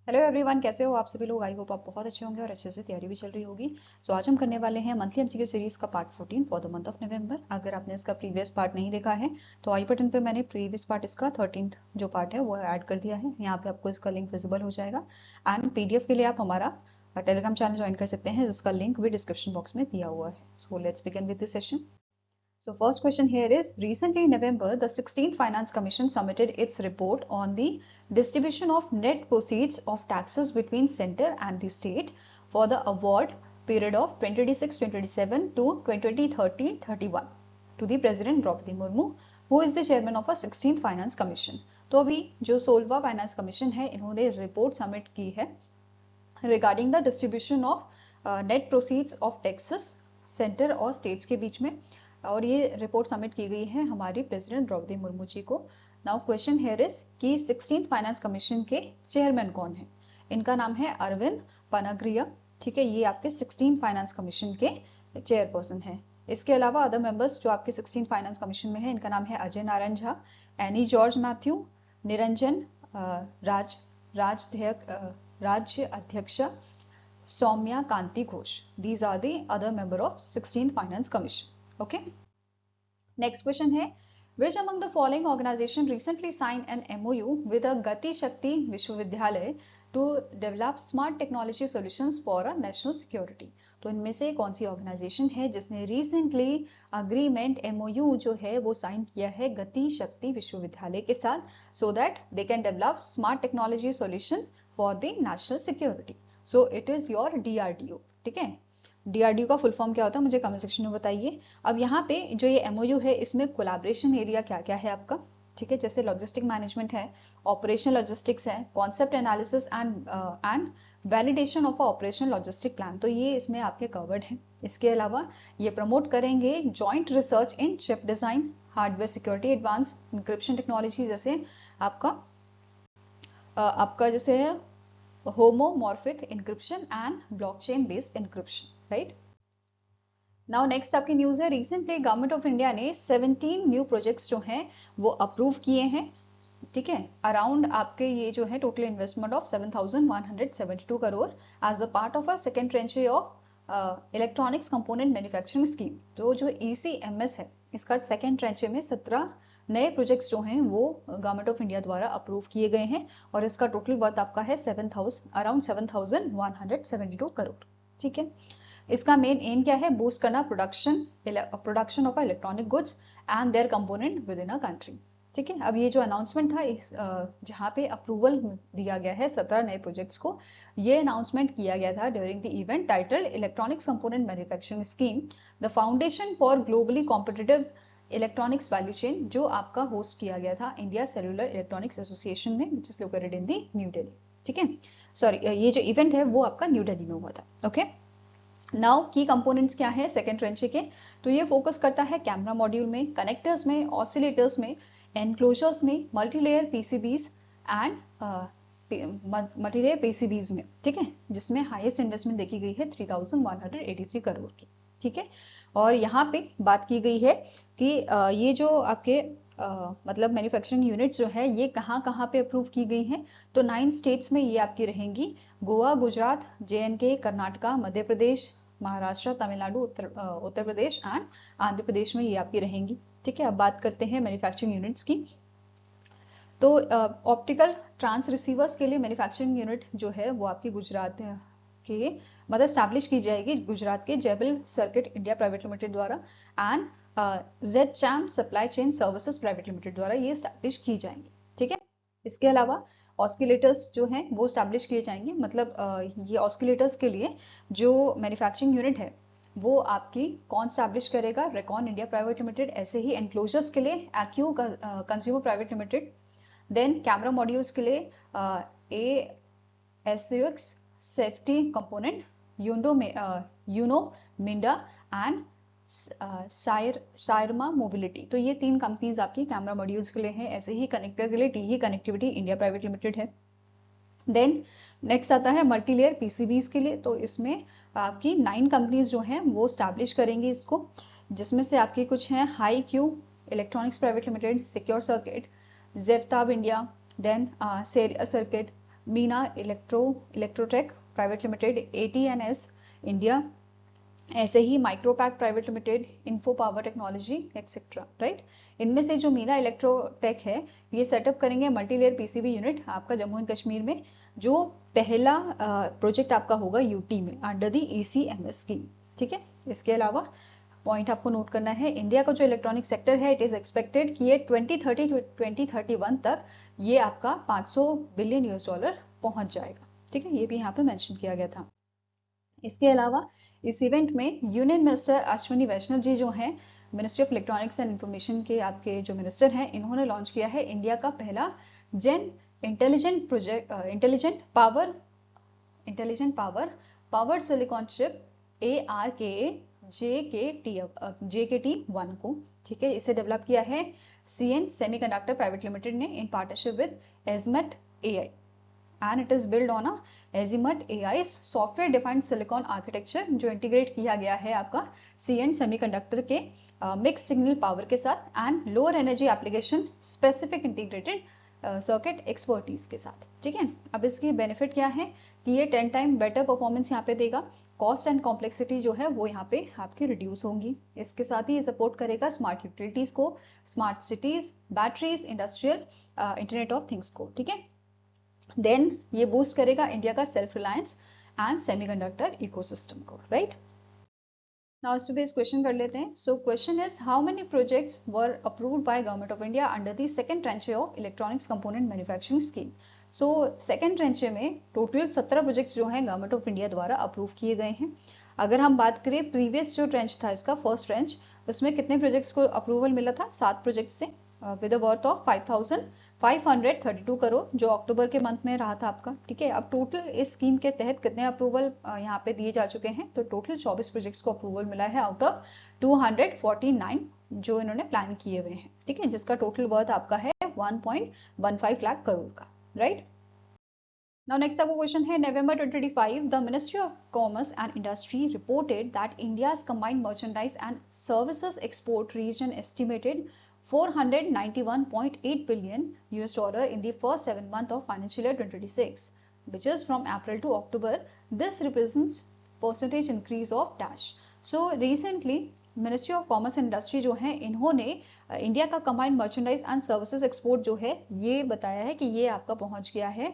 Hello everyone, कैसे हो आप सभी लोग। आई होप आप बहुत अच्छे होंगे और अच्छे से तैयारी भी चल रही होगी। आज हम करने वाले हैं मंथली एमसीक्यू सीरीज का part 14 for the month of November. अगर आपने इसका प्रीवियस पार्ट नहीं देखा है तो आई बटन पे मैंने प्रीवियस पार्ट इसका 13th जो पार्ट है वो ऐड कर दिया है। यहाँ पे आपको इसका लिंक विजिबल हो जाएगा। एंड पीडीएफ के लिए आप हमारा टेलीग्राम चैनल ज्वाइन कर सकते हैं, जिसका लिंक भी डिस्क्रिप्शन बॉक्स में दिया हुआ है। So let's begin with this session. So first question here is, recently in November, the 16th Finance Commission submitted its report on the distribution of net proceeds of taxes between center and the state for the award period of 2026-2027 to 2030-31 to the President Draupadi Murmu, who is the chairman of a 16th Finance Commission. तो अभी जो 16वां finance commission है, इन्होंने report submit की है regarding the distribution of net proceeds of taxes centre और states के बीच में, और ये रिपोर्ट सबमिट की गई है हमारी प्रेसिडेंट द्रौपदी मुर्मू जी को। नाउ क्वेश्चन हियर इज कि 16th फाइनेंस कमीशन के चेयरमैन कौन है। इनका नाम है अरविंद पनाग्रिया। ठीक है, ये आपके 16th फाइनेंस कमीशन के चेयरपर्सन है। इसके अलावा अदर मेंबर्स जो आपके 16th फाइनेंस कमीशन में है, इनका नाम है अजय नारायण झा, एनी जॉर्ज मैथ्यू, निरंजन राज राज्य अध्यक्षा Soumya Kanti Ghosh. These are the other member of 16th finance commission. Okay. Next question है, which among the following organization recently signed an MOU with a Gati Shakti Vishwavidyalay to develop smart technology solutions for a national security? तो इनमें से कौन सी organisation है जिसने recently agreement MOU जो है वो साइन किया है गति शक्ति विश्वविद्यालय के साथ, so that they can develop smart technology solution for the national security. So it is your DRDO। ठीक है, DRDO का फुल फॉर्म क्या होता है मुझे कमेंट सेक्शन में बताइए। अब यहाँ पे जो ये MOU है, इसमें कोलैबोरेशन एरिया क्या क्या है आपका। ठीक है, जैसे लॉजिस्टिक मैनेजमेंट है, ऑपरेशनल लॉजिस्टिक्स है, concept analysis and validation of operational logistic plan, तो ये इसमें आपके कवर्ड है। इसके अलावा ये प्रमोट करेंगे joint research in chip design, hardware security, advance encryption technology, जैसे आपका जैसे homomorphic encryption and blockchain based encryption, right. Now next आपकी न्यूज है, रिसेंटली गवर्नमेंट ऑफ इंडिया ने 17 न्यू प्रोजेक्ट्स जो हैं वो अप्रूव किए हैं। ठीक है, अराउंड आपके ये जो है total investment of 7,172 crore as a part of a second tranche of electronics component manufacturing scheme. तो जो ECMS है, इसका सेकेंड ट्रेंचे में 17 नए प्रोजेक्ट्स जो हैं वो गवर्नमेंट ऑफ इंडिया द्वारा अप्रूव किए गए हैं, और इसका टोटल वर्थ आपका है अराउंड 7,172 करोड़। ठीक है, इसका मेन एम क्या है, बूस्ट करना production of electronic goods and their component within a country. ठीक है, अब ये जो अनाउंसमेंट था, इस जहाँ पे अप्रूवल दिया गया है 17 नए प्रोजेक्ट्स को, ये अनाउंसमेंट किया गया था during the event title electronics component manufacturing scheme the foundation for globally competitive electronics value chain, जो आपका होस्ट किया गया था इंडिया सेल्यूलर इलेक्ट्रॉनिक्स एसोसिएशन में, which is located in the new Delhi. ठीक है, सॉरी, ये जो इवेंट है वो आपका न्यू दिल्ली में हुआ था। ओके, नाउ की कंपोनेंट्स क्या है सेकेंड ट्रेंचे के, तो ये फोकस करता है कैमरा मॉड्यूल में, कनेक्टर्स में, ऑसिलेटर्स में, एनक्लोजर्स में, multilayer PCBs and multilayer PCBs में। ठीक है, जिसमें हाईएस्ट इन्वेस्टमेंट देखी गई है 3,183 करोड़ की। ठीक है, और यहाँ पे बात की गई है कि ये जो आपके मतलब मैन्युफैक्चरिंग यूनिट्स जो है ये कहाँ कहाँ पे अप्रूव की गई हैं, तो 9 स्टेट्स में ये आपकी रहेंगी, गोवा, गुजरात, JNK, कर्नाटका, मध्य प्रदेश, महाराष्ट्र, तमिलनाडु, उत्तर प्रदेश एंड आंध्र प्रदेश में ये आपकी रहेंगी। ठीक है, अब बात करते हैं मैन्युफैक्चरिंग यूनिट्स की। तो ऑप्टिकल ट्रांस रिसीवर्स के लिए मैन्युफैक्चरिंग यूनिट जो है वो आपकी गुजरात के मतलब स्टैब्लिश की जाएगी गुजरात के जयबिल सर्किट इंडिया प्राइवेट लिमिटेड द्वारा, and ZCham supply chain services private limited द्वारा ये स्टैब्लिश की जाएंगी। ठीक है, इसके अलावा ऑस्किलेटर्स जो हैं वो स्टैब्लिश किए जाएंगे, मतलब ये ऑस्किलेटर्स के लिए जो मैन्युफैक्चरिंग यूनिट है वो आपकी कौन स्टैब्लिश करेगा, रेकॉन इंडिया प्राइवेट लिमिटेड। ऐसे ही एनक्लोजर्स के लिए Aequs consumer private limited. Then camera modules के लिए ASUX safety component, Uno Minda and Syrma mobility. तो ये 3 कंपनीज आपकी कैमरा मॉड्यूल्स के लिए हैं। ऐसे ही कनेक्टर के लिए TE connectivity India private limited है। देन नेक्स्ट आता है मल्टीलेयर PCBs के लिए, तो इसमें आपकी 9 कंपनीज जो हैं वो स्टैब्लिश करेंगी इसको, जिसमें से आपकी कुछ हैं Hi Q electronics private limited, secure circuit, जेफ्ताब इंडिया, देन सेरिया circuit, Meena electrotech private limited, AT&S India, ऐसे ही micropack private limited, info power technology etcetera, right. इनमें से जो मीना इलेक्ट्रोटेक है ये सेटअप करेंगे मल्टीलेयर पीसीबी यूनिट आपका जम्मू एंड कश्मीर में, जो पहला प्रोजेक्ट आपका होगा यूटी में अंडर द ECMS स्कीम, ठीक है। इसके अलावा पॉइंट आपको नोट करना है, इंडिया का जो इलेक्ट्रॉनिक सेक्टर है इट इज एक्सपेक्टेड कि ये 2030 टू 2031 तक ये आपका $500 बिलियन पहुंच जाएगा, ठीक है। ये भी यहाँ पे मेंशन किया गया था। इसके अलावा इस इवेंट में यूनियन मिनिस्टर अश्विनी वैष्णव जी जो हैं ministry of electronics and information के आपके जो मिनिस्टर हैं, इन्होंने लॉन्च किया है इंडिया का पहला gen intelligent project intelligent powered silicon chip ARKA JKT1 को, ठीक है। इसे डेवलप किया है CN सेमीकंडक्टर प्राइवेट लिमिटेड ने in partnership with Azimuth AI and it is built on a Azimuth AI's software defined silicon architecture जो integrate किया गया है आपका CN सेमीकंडक्टर के मिक्स सिग्नल पावर के साथ and lower energy application specific integrated circuit expertise के साथ, ठीक है। अब इसकी बेनिफिट क्या है कि ये 10 टाइम बेटर परफॉर्मेंस यहाँ पे देगा, कॉस्ट एंड कॉम्प्लेक्सिटी जो है वो यहाँ पे आपकी रिड्यूस होंगी। इसके साथ ही ये सपोर्ट करेगा स्मार्ट यूटिलिटीज को, smart cities, batteries, industrial internet of things को, ठीक है। देन ये बूस्ट करेगा इंडिया का self reliance and semiconductor ecosystem को, राइट। नाउ इस पे बेस क्वेश्चन कर लेते हैं। So question is how many projects were approved by government of India under the second tranche of electronics component manufacturing scheme. So second tranche में total 17 projects जो हैं government of India द्वारा approve किए गए हैं। अगर हम बात करें प्रीवियस जो ट्रेंच था इसका फर्स्ट ट्रेंच, उसमें कितने प्रोजेक्ट्स को अप्रूवल मिला था? 7 प्रोजेक्ट्स से with a worth of 5,532 crore जो अक्टूबर के मंथ में रहा था आपका, ठीक है। अब टोटल इस स्कीम के तहत कितने अप्रूवल यहाँ पे दिए जा चुके हैं? तो टोटल 24 प्रोजेक्ट्स को अप्रूवल मिला है आउट ऑफ 249 जो इन्होंने प्लान किए हुए हैं, ठीक है, जिसका टोटल वर्थ आपका है 1.15 लाख करोड़ का, राइट। Now next आपको क्वेश्चन है, November 2025 the Ministry of Commerce and Industry reported that India's combined merchandise and services export reached an estimated $491.8 billion in the first 7 months of financial year 2026, which is from April to October. This represents percentage increase of dash. So recently ministry of commerce and industry जो है इन्होंने India का combined merchandise and services export जो है ये बताया है कि ये आपका पहुंच गया है,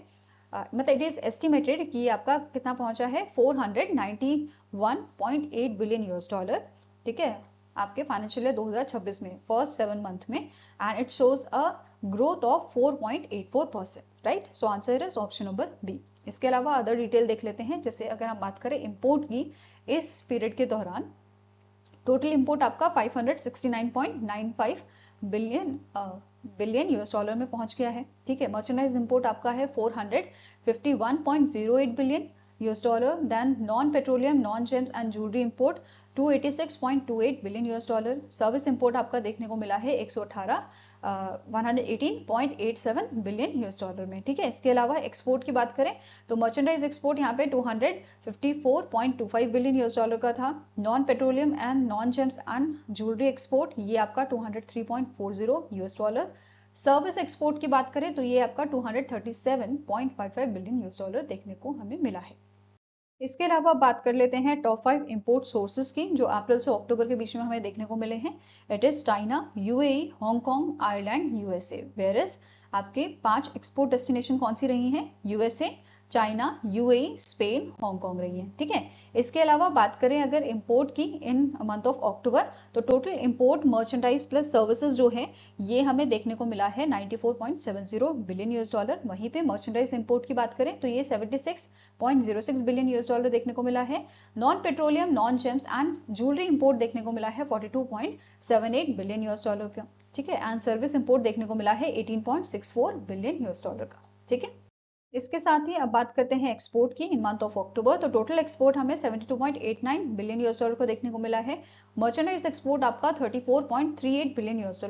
मतलब इट इज एस्टिमेटेड कि आपका कितना पहुंचा है 491.8 बिलियन ठीक है, आपके फाइनेंशियल ईयर 2026 में फर्स्ट 7 मंथ में, and it shows a growth of 4.84%, right. So answer is option number B. इसके अलावा अदर डिटेल देख लेते हैं, जैसे अगर हम बात करें इंपोर्ट की, इस पीरियड के दौरान टोटल इंपोर्ट आपका 569.95 बिलियन US डॉलर में पहुंच गया है, ठीक है। मर्चेंडाइज इंपोर्ट आपका है 451.08 billion US dollar. Then non petroleum, non gems and jewellery import 286.28 billion US dollar. Service import आपका देखने को मिला है 118.87 बिलियन US डॉलर में, ठीक है। इसके अलावा एक्सपोर्ट की बात करें तो मर्चेंडाइज एक्सपोर्ट यहाँ पे 254.25 बिलियन US डॉलर का था। Non petroleum and non gems and jewellery export ये आपका 203.40 US डॉलर। सर्विस एक्सपोर्ट की बात करें तो ये आपका 237.55 बिलियन US डॉलर देखने को हमें मिला है। इसके अलावा बात कर लेते हैं टॉप 5 इंपोर्ट सोर्सेज की जो अप्रैल से अक्टूबर के बीच में हमें देखने को मिले हैं। It is China, UAE, Hong Kong, Ireland, USA। Where is आपके 5 एक्सपोर्ट डेस्टिनेशन कौन सी रही हैं? USA, China, UAE, Spain, Hong Kong रही है, ठीक है। इसके अलावा बात करें अगर इंपोर्ट की इन मंथ ऑफ अक्टूबर, तो total import merchandise plus services जो है ये हमें देखने को मिला है 94.70 बिलियन US डॉलर। वहीं पे मर्चेंडाइज इंपोर्ट की बात करें तो ये 76.06 बिलियन US डॉलर देखने को मिला है। Non petroleum, non gems and jewellery import देखने को मिला है 42.78 बिलियन US डॉलर का, ठीक है। एंड सर्विस इंपोर्ट देखने को मिला है 18.64 बिलियन US डॉलर का, ठीक है। इसके साथ ही अब बात करते हैं एक्सपोर्ट की इन मंथ ऑफ अक्टूबर, तो टोटल एक्सपोर्ट हमें 72.89 बिलियन US डॉलर को देखने को मिला है। मर्चेंडाइज एक्सपोर्ट आपका 34.38 बिलियन US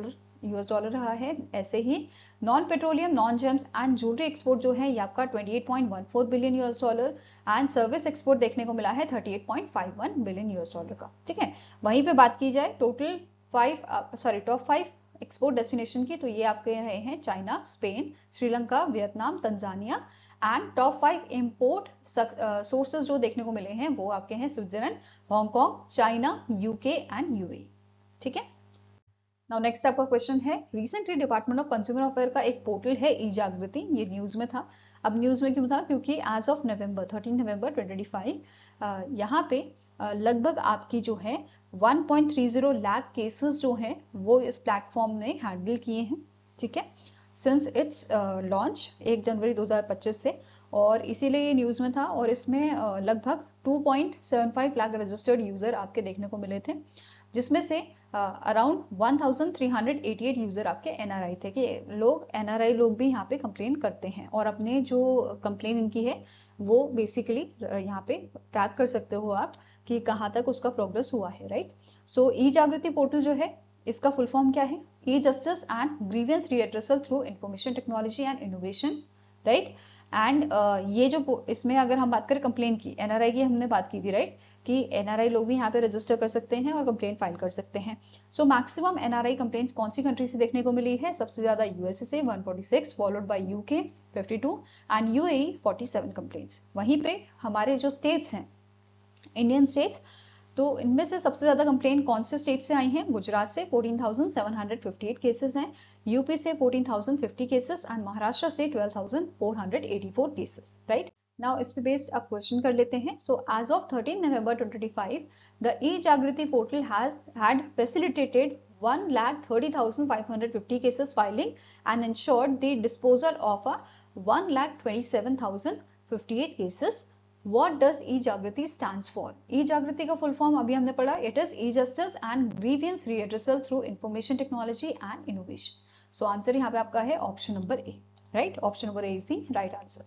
डॉलर रहा है। ऐसे ही non petroleum, non gems and jewellery export जो है ये आपका 28.14 billion US dollar and service export देखने को मिला है 38.51 बिलियन US डॉलर का, ठीक है। वहीं पे बात की जाए टोटल टॉप 5 एक्सपोर्ट डेस्टिनेशन की, तो ये आपके रहे हैं China, Spain, Sri Lanka, Vietnam, Tanzania and top 5 import sources जो देखने को मिले हैं वो आपके हैं Switzerland, Hong Kong, China, UK and UAE. ठीक है। नाउ नेक्स्ट आपका क्वेश्चन है, recently department of consumer affair का एक पोर्टल है ई जागृति, ये न्यूज में था। अब न्यूज में क्यों था, क्योंकि एज ऑफ नवंबर 13 नवंबर 2025 यहाँ पे लगभग आपकी जो है 1.30 लाख केसेस जो हैं वो इस प्लेटफॉर्म ने हैंडल किए हैं। ठीक है, सिंस इट्स लॉन्च 1 जनवरी 2025 से, और इसीलिए ये न्यूज में था। और इसमें लगभग 2.75 लाख रजिस्टर्ड यूजर आपके देखने को मिले थे, जिसमें से अराउंड 1388 यूजर आपके एनआरआई थे, कि लोग एनआरआई लोग भी यहाँ पे कंप्लेन करते हैं और अपने जो कंप्लेन इनकी है वो बेसिकली यहाँ पे ट्रैक कर सकते हो आप कि कहाँ तक उसका प्रोग्रेस हुआ है, राइट। सो ई जागृति पोर्टल जो है इसका फुल फॉर्म क्या है, e justice and grievance redressal through information technology and innovation, right. And ये जो इसमें अगर हम बात करें कंप्लेन की, एनआरआई की हमने बात की थी, राइट, कि एनआरआई लोग भी यहाँ पे रजिस्टर कर सकते हैं और कंप्लेन फाइल कर सकते हैं। सो मैक्सिमम एनआरआई कंप्लेंट्स कौन सी कंट्री से देखने को मिली है, सबसे ज्यादा यूएसए से 146, followed by UK 52 and UAE 47 complaints. वहीं पे हमारे जो स्टेट्स हैं, इंडियन स्टेट्स, तो इनमें से सबसे ज्यादा कंप्लेन कौन से स्टेट से आई हैं, गुजरात से 14,758 केसेस हैं, यूपी से 14,050 केसेस एंड महाराष्ट्र से 12,484 केसेस, राइट। नाउ इस पे बेस्ड आप क्वेश्चन कर लेते हैं। So as of 13 November 2025 the e Jagriti portal had facilitated 1,30,550 cases filing and ensured the disposal of 1,27,058 cases. What does e-जागृति stands for? e-जागृति का फुल फॉर्म अभी हमने पढ़ा, it is e-justice and grievance redressal through information technology and innovation. So answer यहाँ पे आपका है option number A, right. Option number A is the right answer.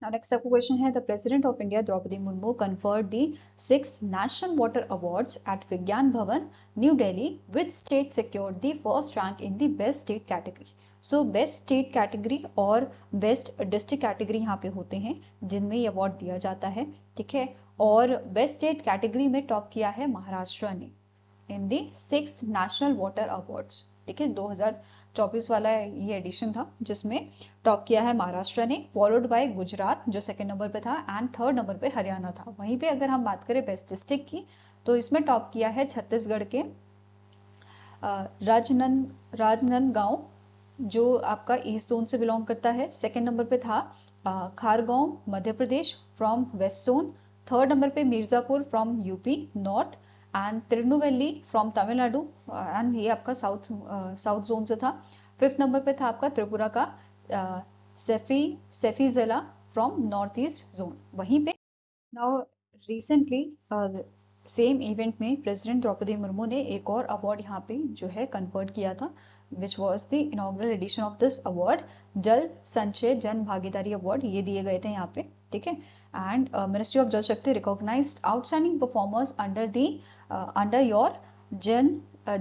Now next आपका question है, the President of India Droupadi Murmu conferred the 6th National Water Awards at विज्ञान भवन, New Delhi, which state secured the first rank in the best state category? So best state category और best district category यहाँ पे होते हैं जिनमें ये award दिया जाता है, ठीक है। और best state category में टॉप किया है महाराष्ट्र ने इन दी 6th नेशनल वाटर अवार्ड्स, ठीक है। 2024 वाला ये एडिशन था जिसमें टॉप किया है महाराष्ट्र ने, फॉलोड बाय गुजरात जो सेकंड नंबर पे था, एंड थर्ड नंबर पे हरियाणा था। वहीं पे अगर हम बात करें बेस्ट डिस्ट्रिक्ट की, तो इसमें टॉप किया है छत्तीसगढ़ के राजनांदगांव जो आपका ईस्ट जोन से बिलोंग करता है। सेकंड नंबर पे था Khargaon Madhya Pradesh from west zone. Third number पे Mirzapur from UP north, and Tirunelveli from Tamil Nadu, and ये आपका साउथ जोन से था। फिफ्थ नंबर पे था आपका त्रिपुरा का सेफी जिला फ्रॉम नॉर्थ ईस्ट जोन। वहीं पे नाउ रिसेंटली सेम इवेंट में प्रेसिडेंट द्रौपदी मुर्मू ने एक और अवार्ड यहाँ पे जो है कन्फर्ड किया था, which was the inaugural edition of this award, Jal Sanchay Jan भागीदारी अवार्ड, ये दिए गए थे यहाँ पे, ठीक है। And ministry of Jal Shakti recognised outstanding performers under your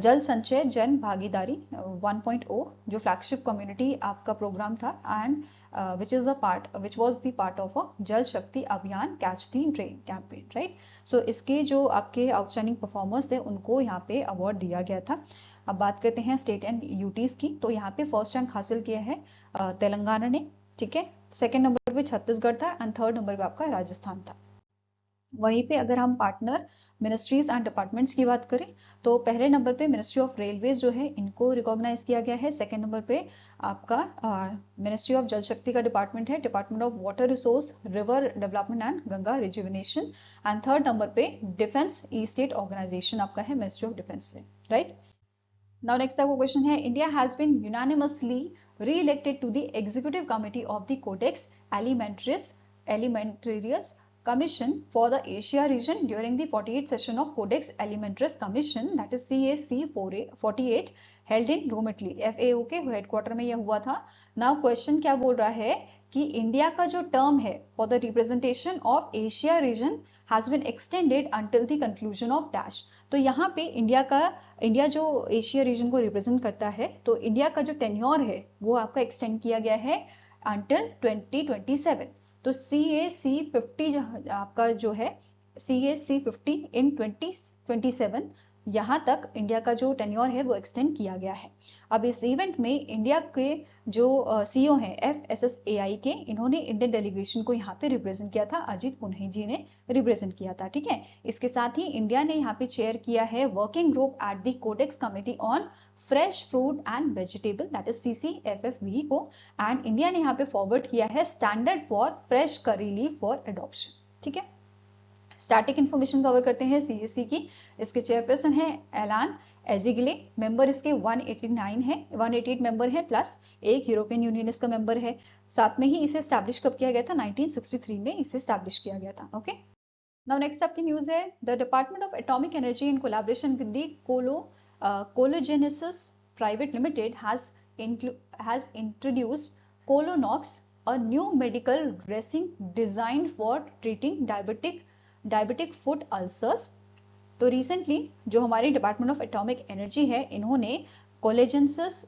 Jal Sanchay Jan Bhagidari 1.0 जो फ्लैगशिप कम्युनिटी आपका प्रोग्राम था, and which was the part of a Jal Shakti Abhiyan catch the rain campaign, right. So इसके जो आपके आउटस्टैंडिंग परफॉर्मर्स थे उनको यहाँ पे अवार्ड दिया गया था। अब बात करते हैं स्टेट एंड यूटीज की, तो यहाँ पे फर्स्ट रैंक हासिल किया है तेलंगाना ने, ठीक है। सेकेंड नंबर पे छत्तीसगढ़ था, एंड थर्ड नंबर पे आपका राजस्थान था। वहीं पे अगर हम पार्टनर मिनिस्ट्रीज एंड डिपार्टमेंट्स की बात करें, तो पहले नंबर पे मिनिस्ट्री ऑफ रेलवेज जो है इनको रिकॉग्नाइज किया गया है। सेकंड नंबर पे आपका मिनिस्ट्री ऑफ जल शक्ति का डिपार्टमेंट है, department of water resource river development and Ganga rejuvenation, and third number पे डिफेंस ई स्टेट ऑर्गेनाइजेशन आपका है मिनिस्ट्री ऑफ डिफेंस से, राइट। नाउ नेक्स्ट आपका क्वेश्चन है, India has been unanimously re-elected to the executive committee of the Codex Alimentarius Commission for the Asia region during the 48th session of Codex Alimentarius Commission, that is CAC 48, held in Rome, Italy। FAO के headquarter में यह हुआ था। Now question क्या बोल रहा है कि इंडिया का जो टर्म है for the representation of Asia region has been extended until the conclusion of dash. तो यहाँ पे इंडिया जो एशिया रीजन को रिप्रेजेंट करता है, तो इंडिया का जो टेन्योर है वो आपका एक्सटेंड किया गया है अंटिल 2027। तो CAC 50 आपका जो है CAC 50 इन 2027 यहाँ तक इंडिया का जो टेन्योर है वो एक्सटेंड किया गया है। अब इस इवेंट में इंडिया के जो सीईओ हैं FSSAI के, इन्होंने इंडियन डेलीगेशन को यहाँ पे रिप्रेजेंट किया था, अजीत पुन्ही जी ने रिप्रेजेंट किया था। ठीक है, इसके साथ ही इंडिया ने यहाँ पे चेयर किया है working group at the codex committee on fresh fruit and vegetable, that is CCFFV को, एंड इंडिया ने यहाँ पे फॉरवर्ड किया है standard for fresh curry leaf for adoption. ठीक है, स्टैटिक इंफॉर्मेशन कवर करते हैं CSC की। इसके चेयरपर्सन है एलान एजिगले, मेंबर इसके 189 है, 188 मेंबर है, प्लस एक यूरोपियन यूनियन इसका मेंबर है। साथ में ही इसे स्टैब्लिश कब किया गया था? 1963 में इसे स्टैब्लिश किया गया था। ओके, नाउ नेक्स्ट आपकी न्यूज है, the department of atomic energy in collaboration with the Cologenesis private limited has introduced Colonox, a new medical dressing designed for treating diabetic foot ulcers। तो रिसेंटली जो हमारी department of atomic energy है, इन्होंने कोलोजेंसस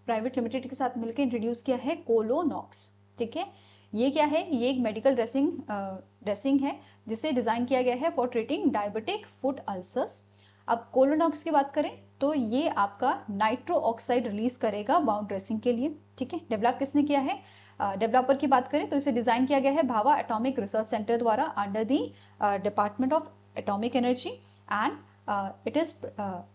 private limited के साथ मिलकर introduce किया है कोलोनॉक्स। ठीक है, ये क्या है? ये एक मेडिकल ड्रेसिंग है जिसे डिजाइन किया गया है for treating diabetic foot ulcers. अब कोलोनॉक्स की बात करें तो ये आपका नाइट्रो ऑक्साइड रिलीज करेगा बाउंड ड्रेसिंग के लिए। ठीक है, डेवलप किसने किया है? डेवलपर की बात करें तो इसे डिजाइन किया गया है भाभा एटॉमिक रिसर्च सेंटर द्वारा under the department of atomic energy, and it is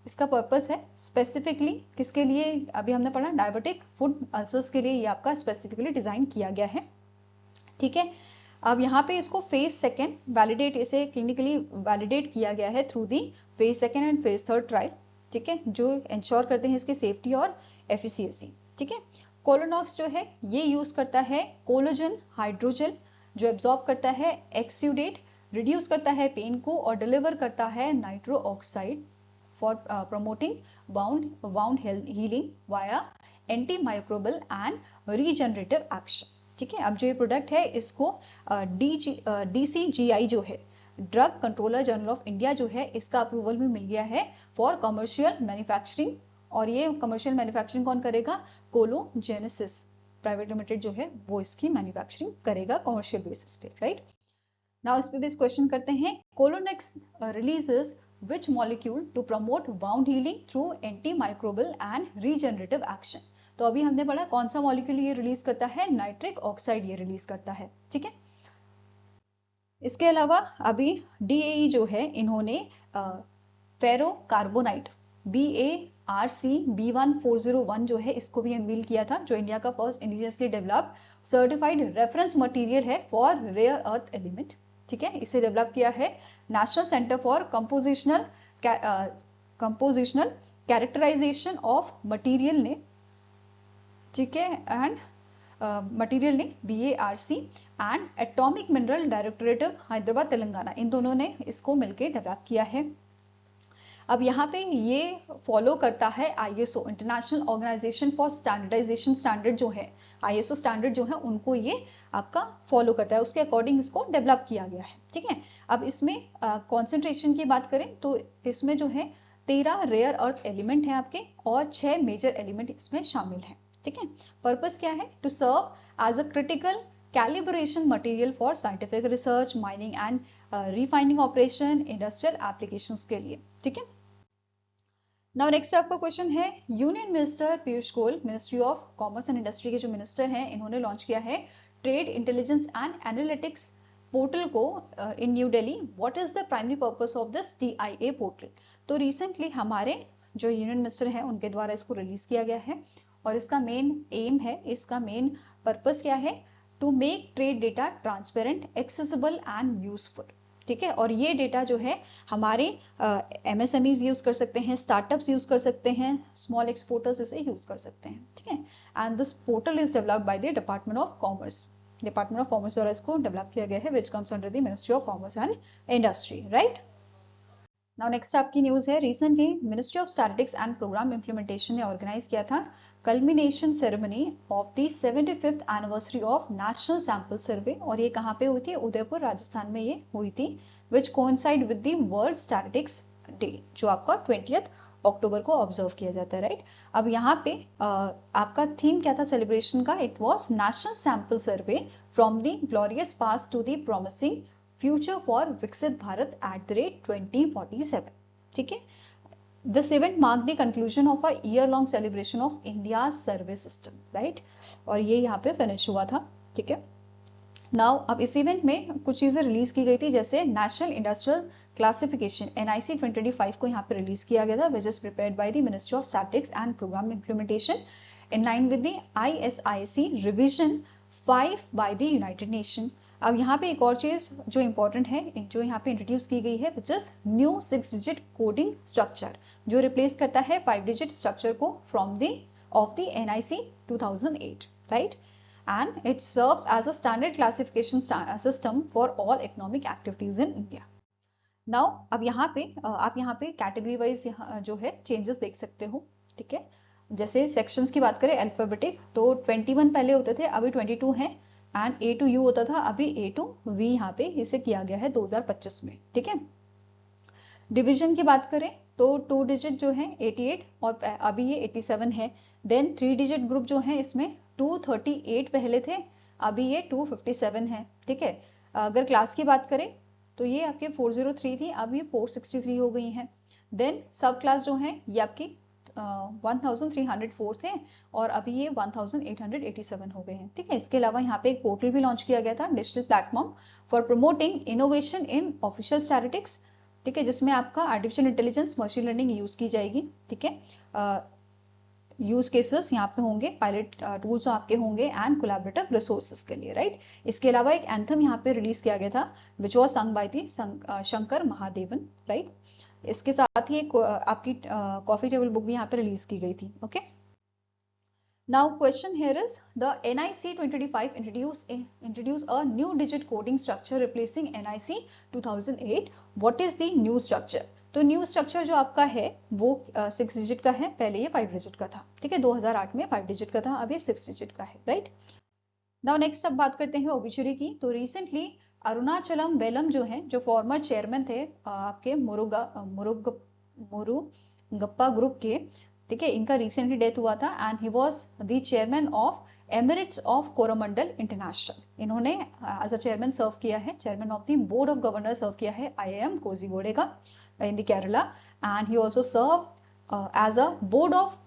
इसका पर्पस है स्पेसिफिकली किसके लिए? अभी हमने पढ़ा डायबिटिक फुट अल्सर्स के लिए ये आपका स्पेसिफिकली डिजाइन किया गया है। ठीक है, अब यहाँ पे इसको फेज सेकेंड वैलिडेट, इसे क्लिनिकली वैलिडेट किया गया है through the phase second and phase third trial. ठीक है, जो इंश्योर करते हैं इसकी सेफ्टी और एफिशिएंसी। ठीक है, कोलोनॉक्स जो है ये यूज करता है कोलोजन हाइड्रोजेल, जो एब्जॉर्ब करता है एक्सुडेट, रिड्यूस करता है पेन को और डिलीवर करता है nitro oxide for promoting wound healing via anti microbial and regenerative action. ठीक है, अब जो ये प्रोडक्ट है इसको DCGI जो है drug controller general of India जो है, इसका अप्रूवल भी मिल गया है फॉर कमर्शियल मैन्युफैक्चरिंग। और ये कमर्शियल मैन्युफैक्चरिंग कौन करेगा? कोलोजेनेसिस प्राइवेट लिमिटेड जो है वो इसकी मैन्युफैक्चरिंग करेगा कमर्शियल बेसिस पे। राइट, नाउ इस पे भी क्वेश्चन करते हैं, कोलोनेक्स releases which molecule to promote wound healing through antimicrobial and regenerative action। तो अभी हमने पढ़ा कौन सा मॉलिक्यूल ये रिलीज करता है? नाइट्रिक ऑक्साइड ये रिलीज करता है। ठीक है, इसके अलावा अभी DAE जो है इन्होंने फेरो कार्बोनाइट BARC-B1401 जो है इसको भी अनवील किया था, जो इंडिया का first indigenously developed certified reference material है फॉर रेयर अर्थ एलिमेंट। ठीक है, इसे डेवलप किया है national centre for compositional characterisation of material ने। ठीक है, एंड मटेरियल ने BARC and atomic mineral directorate Hyderabad Telangana, इन दोनों ने इसको मिलकर डेवलप किया है। अब यहाँ पे ये फॉलो करता है ISO international organisation for standardisation standard जो है, ISO स्टैंडर्ड जो है उनको ये आपका फॉलो करता है, उसके अकॉर्डिंग इसको डेवलप किया गया है। ठीक है, अब इसमें कॉन्सेंट्रेशन की बात करें तो इसमें जो है 13 रेयर अर्थ एलिमेंट है आपके और 6 मेजर एलिमेंट इसमें शामिल है। ठीक है, पर्पस क्या है? To serve as a critical calibration material for scientific research, mining and refining operation, industrial applications के लिए। ठीक है, नाउ नेक्स्ट आपका क्वेश्चन है, union minister Piyush Goyal, ministry of commerce and industry के जो मिनिस्टर हैं, इन्होंने लॉन्च किया है trade intelligence and analytics portal को in New Delhi. What is the primary purpose of this TIA portal? तो रिसेंटली हमारे जो यूनियन मिनिस्टर हैं उनके द्वारा इसको रिलीज किया गया है और इसका मेन एम है, इसका मेन पर्पस क्या है? To make trade data transparent, accessible and useful. ठीक है, और ये डेटा जो है हमारे MSMEs यूज कर सकते हैं, स्टार्टअप्स यूज कर सकते हैं, स्मॉल एक्सपोर्टर्स इसे यूज कर सकते हैं। ठीक है, and this portal is developed by the department of commerce द्वारा इसको डेवलप किया गया है, which comes under the ministry of commerce and industry. Right, now next आपकी न्यूज है, recently ministry of statistics and programme implementation ने organise किया था culmination ceremony of the 75th anniversary of national sample survey, और ये कहाँ पे हुई थी? उदयपुर राजस्थान में ये हुई थी, which coincide with the world statistics day, जो आपका 20 अक्टूबर को ऑब्जर्व किया जाता है। राइट, अब यहाँ पे आपका थीम क्या था सेलिब्रेशन का? It was national sample survey from the glorious past to the promising future for विकसित भारत @2047। ठीक है, this event mark the conclusion of a year long celebration of India service system, right, और ये यहाँ पे फिनिश हुआ था। ठीक है, नाउ अब इस इवेंट में कुछ चीजें रिलीज की गई थी, जैसे नेशनल इंडस्ट्रियल क्लासिफिकेशन NIC 2025 को यहाँ पे रिलीज किया गया था, which is prepared by the ministry of statistics and programme implementation in line with the ISIC revision 5 by the United Nation. अब यहाँ पे एक और चीज जो इंपॉर्टेंट है, जो यहाँ पे इंट्रोड्यूस की गई है, which is new 6 digit coding structure, जो रिप्लेस करता है 5 डिजिट स्ट्रक्चर को from the of the NIC 2008, right, and it serves as a standard classification system for all economic activities in India. Now अब यहाँ पे आप यहाँ पे कैटेगरी वाइज जो है चेंजेस देख सकते हो। ठीक है, जैसे सेक्शंस की बात करें अल्फाबेटिक, तो 21 पहले होते थे, अभी 22 है, एंड A to U होता था, अभी A to V यहाँ पे इसे किया गया है 2025 में। ठीक है, डिवीजन की बात करें तो 2 डिजिट जो है 88 और अभी ये 87 है। देन 3 डिजिट ग्रुप जो है इसमें 238 पहले थे, अभी ये 257 है। ठीक है, अगर क्लास की बात करें तो ये आपके 403 थी, अब ये 463 हो गई हैं। देन सब क्लास जो है ये आपकी 1304 थे और अभी ये 1887 हो गए हैं। ठीक है, इसके अलावा यहाँ पे एक पोर्टल भी लॉन्च किया गया था, digital platform for promoting innovation in official statistics. ठीक है, जिसमें आपका artificial intelligence machine learning use की जाएगी। ठीक है, यूज केसेस यहाँ पे होंगे, पायलट टूल्स आपके होंगे एंड कोलैबोरेटिव रिसोर्सेज के लिए, राइट। इसके अलावा एक एंथम यहाँ पे रिलीज किया गया था, which was sung by the Shankar Mahadevan, right. इसके साथ ही एक आपकी कॉफी टेबल बुक भी यहाँ पे रिलीज की गई थी। Okay, now question here is the NIC 2025 introduce a new digit coding structure replacing NIC 2008. What is the new structure? तो न्यू स्ट्रक्चर जो आपका है वो 6 डिजिट का है, पहले ये 5 डिजिट का था। ठीक है, 2008 में 5 डिजिट का था, अब ये 6 डिजिट का है, राइट। नाउ नेक्स्ट अब बात करते हैं ओबिचुरी की। तो रिसेंटली अरुणाचलम वेलम जो है, जो फॉर्मर चेयरमैन थे आपके मुरुगप्पा ग्रुप के, ठीक है, इनका रिसेंटली डेथ हुआ था and he was the chairman of emeritus of Coromandel international. इन्होंने एज अ चेयरमैन सर्व किया है, chairman of the board of governor serve किया है IIM कोझिकोड का in the Kerala, and he also served as a board of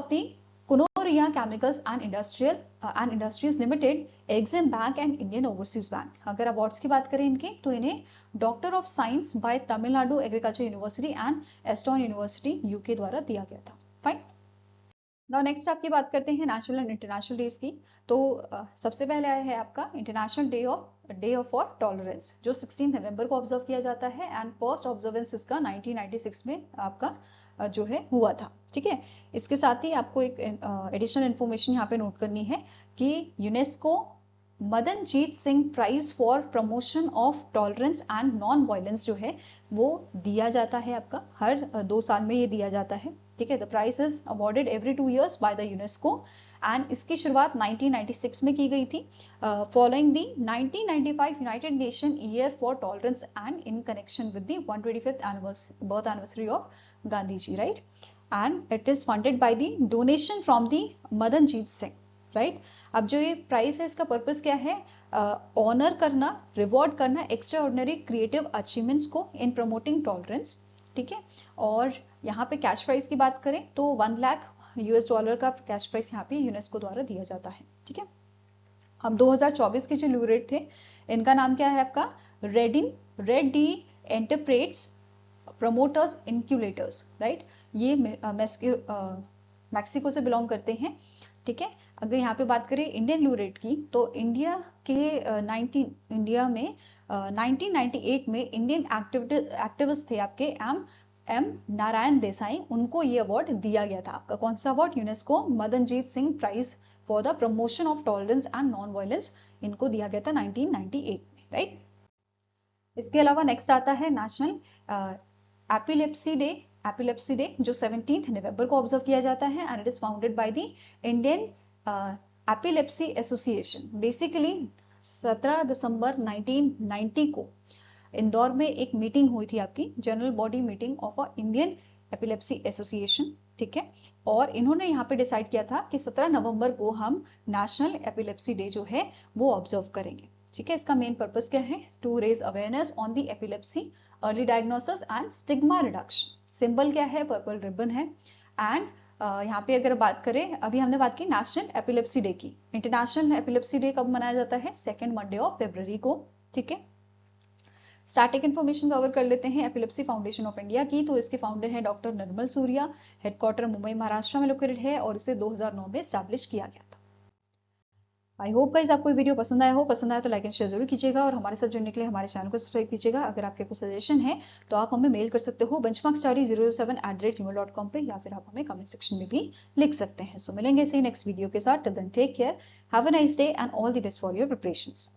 the Kunoria Chemicals and Industries Limited, Exim Bank and Indian Overseas Bank. अगर awards की बात करें इनके, तो इन्हें doctor of science by Tamil Nadu agriculture university and Ashton university UK द्वारा दिया गया था। फाइन, नाउ नेक्स्ट आपकी बात करते हैं नेशनल एंड इंटरनेशनल डेज की। तो सबसे पहले आया है आपका international day of for tolerance, जो 16 नवंबर को ऑब्जर्व किया जाता है एंड फर्स्ट ऑब्जर्वेंस इसका 1996 में आपका जो है हुआ था। ठीक है, इसके साथ ही आपको एक एडिशनल इंफॉर्मेशन यहाँ पे नोट करनी है कि UNESCO Madanjeet Singh prize for promotion of tolerance and non violence जो है वो दिया जाता है आपका, हर 2 साल में ये दिया जाता है। ठीक है, the prize is awarded every 2 years by the UNESCO and इसकी शुरुआत 1996 में की गई थी, following the 1995 United Nation year for tolerance and in connection with the 125th birth anniversary of Gandhi ji, right. And it is funded by the donation from the Madanjeet Singh, right. अब जो ये price है, इसका पर्पस क्या है? ऑनर करना, रिवॉर्ड करना extra ordinary creative achievements को इन प्रमोटिंग टॉलरेंस। ठीक है, और यहाँ पे कैश प्राइस की बात करें तो $1 लाख का कैश प्राइस यहाँ पे यूनेस्को द्वारा दिया जाता है। ठीक है, अब 2024 के जो ल्यूरेट थे, इनका नाम क्या है आपका? Red De entrepreneurs promoters incubators, right. ये मैक्सिको से बिलोंग करते हैं। ठीक है, अगर यहाँ पे बात करें इंडियन ल्यूरेट की, तो इंडिया में 1998 में इंडियन एक्टिविस्ट थे आपके एम नारायण देसाई, उनको ये अवार्ड दिया गया था। आपका कौन सा award? UNESCO Madanjeet Singh prize for the promotion of tolerance and non violence, इनको दिया गया था 1998 में, राइट। इसके अलावा नेक्स्ट आता है नेशनल एपिलेप्सी डे, जो 17 नवंबर को ऑब्जर्व किया जाता है and it is founded by the Indian epilepsy association. Basically 17 दिसंबर 1990 को इंदौर में एक मीटिंग हुई थी आपकी, general body meeting of a Indian epilepsy association. ठीक है, और इन्होंने यहाँ पे डिसाइड किया था कि 17 नवंबर को हम नेशनल एपिलेप्सी डे जो है वो ऑब्जर्व करेंगे। ठीक है, इसका मेन पर्पस क्या है? To raise awareness on the epilepsy, early diagnosis and stigma reduction. Symbol क्या है? पर्पल रिबन है। एंड यहाँ पे अगर बात करें, अभी हमने बात की नेशनल एपिलेप्सी डे की। इंटरनेशनल एपिलेप्सी डे कब मनाया जाता है? 2nd मंडे ऑफ फरवरी को। ठीक है, स्टैटिक इन्फॉर्मेशन कवर कर लेते हैं एपिलेप्सी फाउंडेशन ऑफ इंडिया की। तो इसके फाउंडर है डॉक्टर निर्मल सूर्या, हेडक्वार्टर मुंबई महाराष्ट्र में लोकेटेड है और इसे 2009 में स्टैब्लिश किया गया था। आई होप गाइस आपको वीडियो पसंद आया हो। पसंद आया तो लाइक एंड शेयर जरूर कीजिएगा और हमारे साथ जुड़ने के लिए हमारे चैनल को सब्सक्राइब कीजिएगा। अगर आपके कुछ सजेशन है तो आप हमें मेल कर सकते हो benchmarkstudy07@gmail.com पे, या फिर आप हमें कमेंट सेक्शन में भी लिख सकते हैं। सो मिलेंगे इसी नेक्स्ट वीडियो के साथ। Till then take care, have a nice day and all the best for your preparations.